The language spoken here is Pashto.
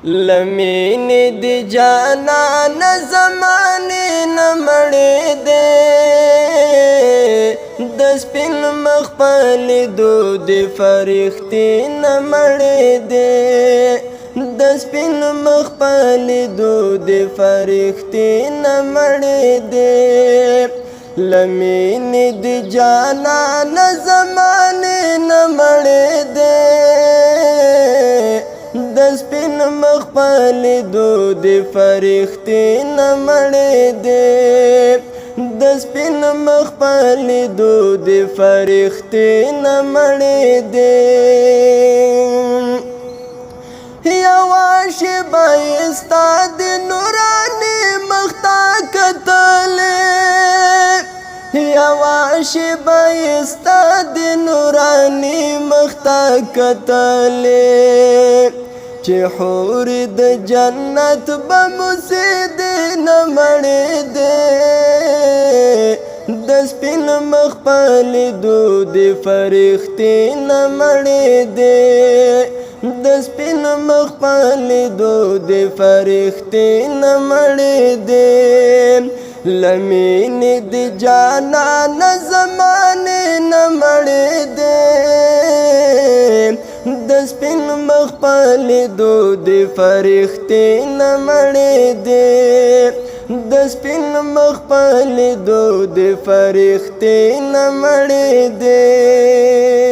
لمین دی جانان زمانے نمڑے دے دسپن مخپل دو دی فرختی نمڑے دے دسپن مخپل دو دی فرختی نمڑے دے لمین دی جانان زمانے نمڑے دے دسپن مخپل دو دی فرختی نمڑے دے دسپن مخپل دو دی فرختی نمڑے دے یواش بایستا دی نورانی مختا کتلے یواش بایستا دی نورانی مختا کتلے چی حور د جنت بمسید نمڑے دے دسپن مخپل دو دی فرختی نمڑے دے دسپن مخپل دو دی فرختی نمڑے دے لمین دی جانان زمانے نمڑے دے دسپن مخپل دو دی فرختی نمڑے دے دسپن مخپل دو دی فرختی نمڑے دے